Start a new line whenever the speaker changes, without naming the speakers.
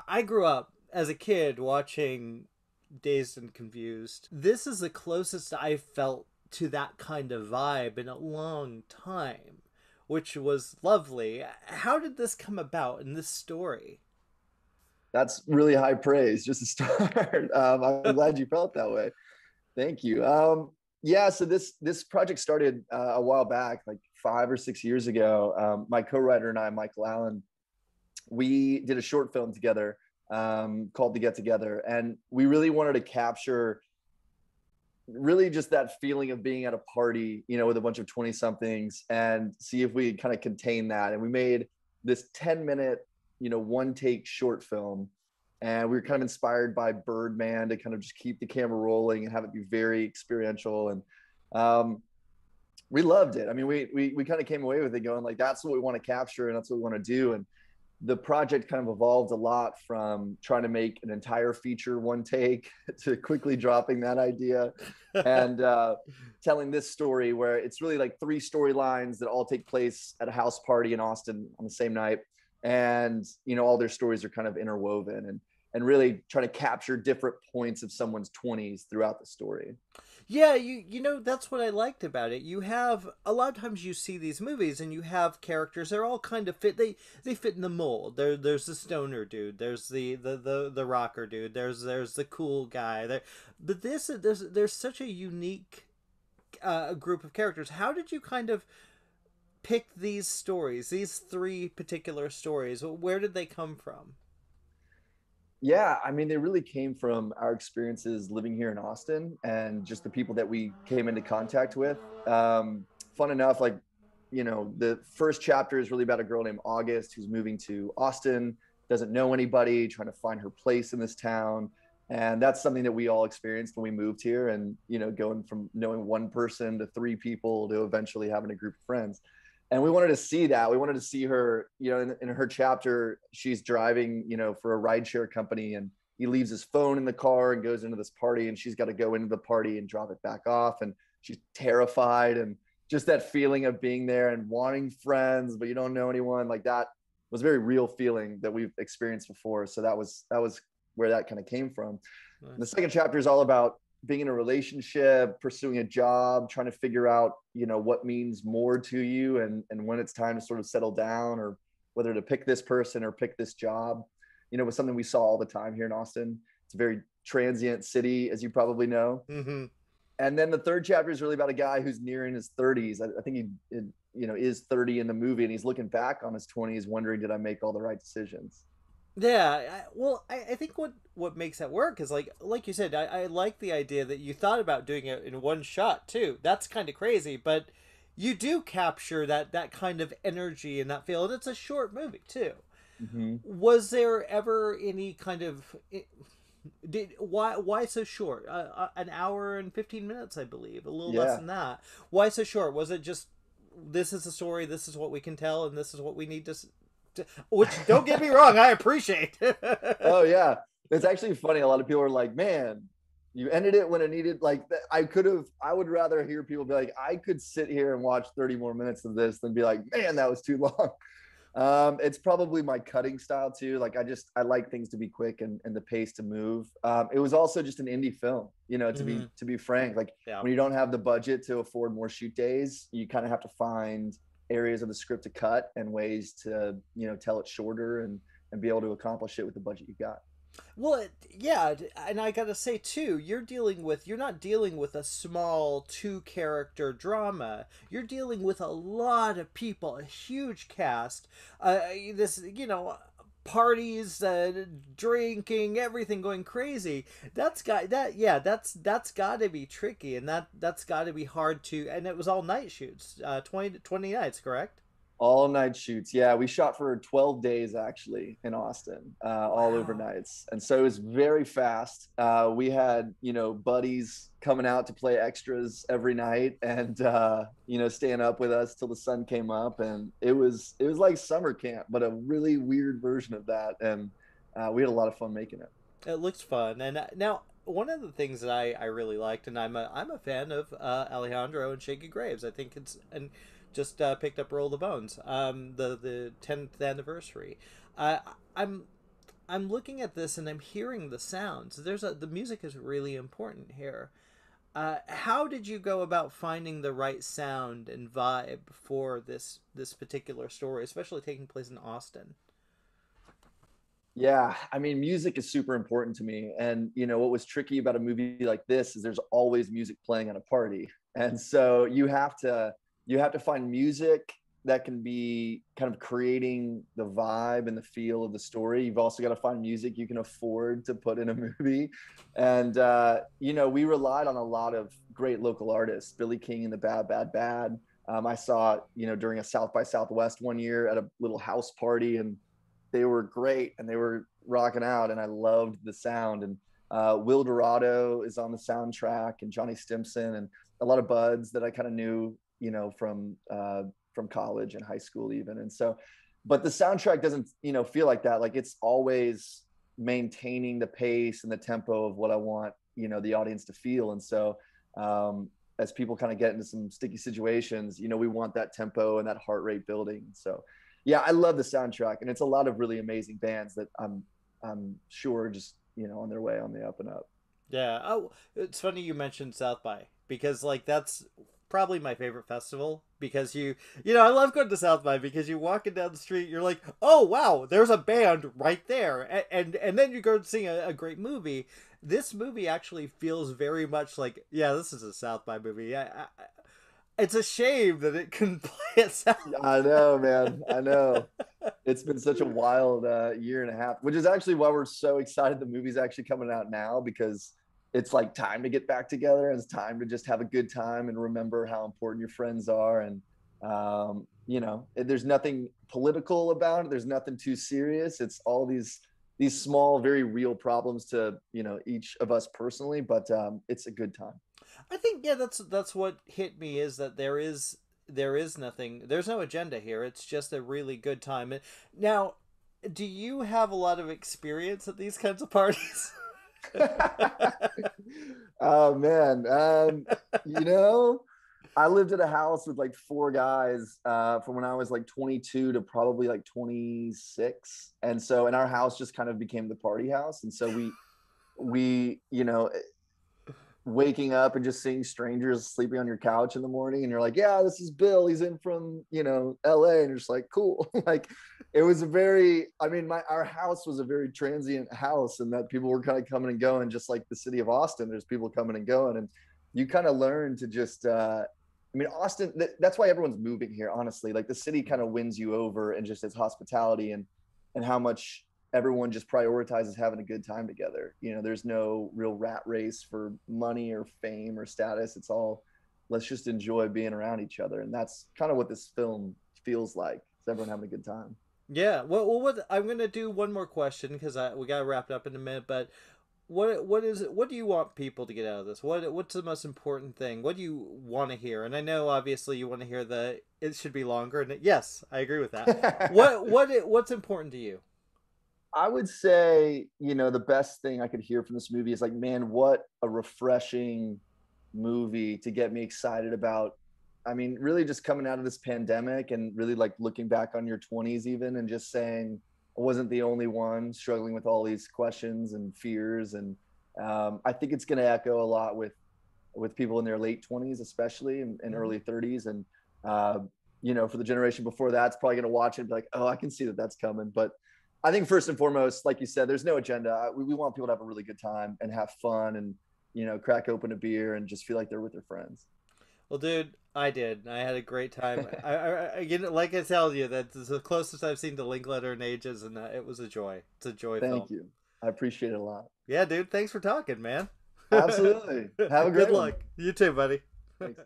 I grew up as a kid watching Dazed and Confused. This is the closest I felt to that kind of vibe in a long time, which was lovely. How did this come about in this story?
That's really high praise just to start. I'm glad you felt that way. Thank you. Yeah, so this project started a while back, like 5 or 6 years ago. My co-writer and I, Michael Allen, we did a short film together called "To Get Together," and we really wanted to capture really just that feeling of being at a party, with a bunch of 20 somethings and see if we kind of contain that. And we made this 10-minute, one take short film. And we were kind of inspired by Birdman to kind of just keep the camera rolling and have it be very experiential. And we loved it. I mean, we kind of came away with it going like, that's what we want to capture and that's what we want to do. And the project kind of evolved a lot from trying to make an entire feature one take to quickly dropping that idea and telling this story where it's really like three storylines that all take place at a house party in Austin on the same night. And, all their stories are kind of interwoven and really trying to capture different points of someone's 20s throughout the story.
Yeah, that's what I liked about it. You have a lot of times you see these movies and you have characters. They're all kind of fit. They fit in the mold. There's the stoner dude. There's the rocker dude. There's the cool guy. But there's such a unique group of characters. How did you kind of pick these stories? These three particular stories. Where did they come from?
Yeah, I mean, they really came from our experiences living here in Austin and just the people that we came into contact with. Fun enough, like, the first chapter is really about a girl named August who's moving to Austin, doesn't know anybody, trying to find her place in this town. And that's something that we all experienced when we moved here and, going from knowing one person to three people to eventually having a group of friends. And we wanted to see that. We wanted to see her, in her chapter, she's driving, for a rideshare company and he leaves his phone in the car and goes into this party and she's got to go into the party and drop it back off. And she's terrified and just that feeling of being there and wanting friends, but you don't know anyone, like that was a very real feeling that we've experienced before. So that was where that kind of came from.
Nice.
The second chapter is all about being in a relationship, pursuing a job, trying to figure out, what means more to you and when it's time to sort of settle down or whether to pick this person or pick this job. It was something we saw all the time here in Austin. It's a very transient city, as you probably know.
Mm-hmm.
And then the third chapter is really about a guy who's nearing his 30s. I think he, is 30 in the movie and he's looking back on his 20s wondering, did I make all the right decisions?
Yeah, I think what makes that work is like you said, I like the idea that you thought about doing it in one shot too. That's kind of crazy, but you do capture that kind of energy and that feel, and it's a short movie too.
Mm-hmm.
Was there ever any kind of did why so short? An hour and 15 minutes, I believe, a little less
Yeah.
than that. Why so short? Was it just this is the story, this is what we can tell, and this is what we need to which don't get me wrong, I appreciate.
Oh yeah, it's actually funny. A lot of people are like, "Man, you ended it when it needed." Like, I could have. I would rather hear people be like, "I could sit here and watch 30 more minutes of this," than be like, "Man, that was too long." It's probably my cutting style too. Like, I like things to be quick and the pace to move. It was also just an indie film,
Mm-hmm.
to be frank. Like,
Yeah.
when you don't have the budget to afford more shoot days, you kind of have to find areas of the script to cut and ways to tell it shorter and be able to accomplish it with the budget you got.
Well, yeah, and I gotta say too, you're not dealing with a small two character drama. You're dealing with a lot of people, a huge cast. This, parties, drinking, everything going crazy. That's got to be tricky, and that's got to be hard to. And it was all night shoots, 20 nights, correct?
All night shoots. Yeah, we shot for 12 days actually in Austin, all
Wow.
overnights. And so it was very fast. We had, buddies coming out to play extras every night and, staying up with us till the sun came up. And it was like summer camp, but a really weird version of that. And we had a lot of fun making it.
It looks fun, and now one of the things that I really liked, and I'm a fan of Alejandro and Shaky Graves. I think it's and just picked up Roll the Bones, the 10th anniversary. Uh, I'm I'm looking at this and I'm hearing the sounds. The music is really important here. How did you go about finding the right sound and vibe for this particular story, especially taking place in Austin?
Yeah, I mean, music is super important to me. And, what was tricky about a movie like this is there's always music playing at a party. And so you have to find music that can be kind of creating the vibe and the feel of the story. You've also got to find music you can afford to put in a movie. And we relied on a lot of great local artists, Billy King and the Bad Bad Bad. I saw, during a South by Southwest one year at a little house party, and they were great and they were rocking out, and I loved the sound. And Will Dorado is on the soundtrack, and Johnny Stimson, and a lot of buds that I kind of knew, from college and high school even. And so, but the soundtrack doesn't, feel like that. Like, it's always maintaining the pace and the tempo of what I want, the audience to feel. And so, as people kind of get into some sticky situations, we want that tempo and that heart rate building. So yeah, I love the soundtrack, and it's a lot of really amazing bands that I'm sure just, on their way on the up and up.
Yeah. Oh, it's funny you mentioned South by, because like that's probably my favorite festival, because I love going to South by because you walking down the street, you're like, oh wow, there's a band right there, and then you go and see a great movie. This movie actually feels very much like, yeah, this is a South by movie. It's a shame that it couldn't play at South.
I know, man. I know. It's been such a wild year and a half, which is actually why we're so excited the movie's actually coming out now, because it's like time to get back together, and it's time to just have a good time and remember how important your friends are. And there's nothing political about it. There's nothing too serious. It's all these small, very real problems to, each of us personally, but it's a good time.
I think, yeah, that's what hit me, is that there is nothing, there's no agenda here. It's just a really good time. Now, do you have a lot of experience at these kinds of parties?
Oh man, I lived at a house with like four guys from when I was like 22 to probably like 26, and our house just kind of became the party house. And so we waking up and just seeing strangers sleeping on your couch in the morning, and you're like, yeah, this is Bill, he's in from LA, and you're just like, cool. Like, it was our house was a very transient house, and that people were kind of coming and going, just like the city of Austin, there's people coming and going. And you kind of learn to just Austin, that's why everyone's moving here, honestly. Like, the city kind of wins you over, and just its hospitality, and how much everyone just prioritizes having a good time together. There's no real rat race for money or fame or status. It's all, let's just enjoy being around each other. And that's kind of what this film feels like. It's everyone having a good time.
Yeah. What I'm gonna do one more question, because we gotta wrap it up in a minute. But what is it? What do you want people to get out of this? What's the most important thing? What do you want to hear? And I know obviously you want to hear it should be longer. And yes, I agree with that. What's important to you?
I would say, the best thing I could hear from this movie is like, man, what a refreshing movie to get me excited about. I mean, really just coming out of this pandemic, and really like looking back on your 20s even, and just saying I wasn't the only one struggling with all these questions and fears. And I think it's going to echo a lot with people in their late 20s, especially, and early 30s. And, for the generation before that, it's probably going to watch it and be like, oh, I can see that that's coming. But I think first and foremost, like you said, there's no agenda. We want people to have a really good time and have fun, and, crack open a beer and just feel like they're with their friends.
Well, dude, I did. I had a great time. Like I tell you, that's the closest I've seen to Linklater in ages, and it was a joy. It's a joy film.
Thank you. I appreciate it a lot.
Yeah, dude. Thanks for talking, man.
Absolutely. Have a great
Good luck.
one.
You too, buddy.
Thanks.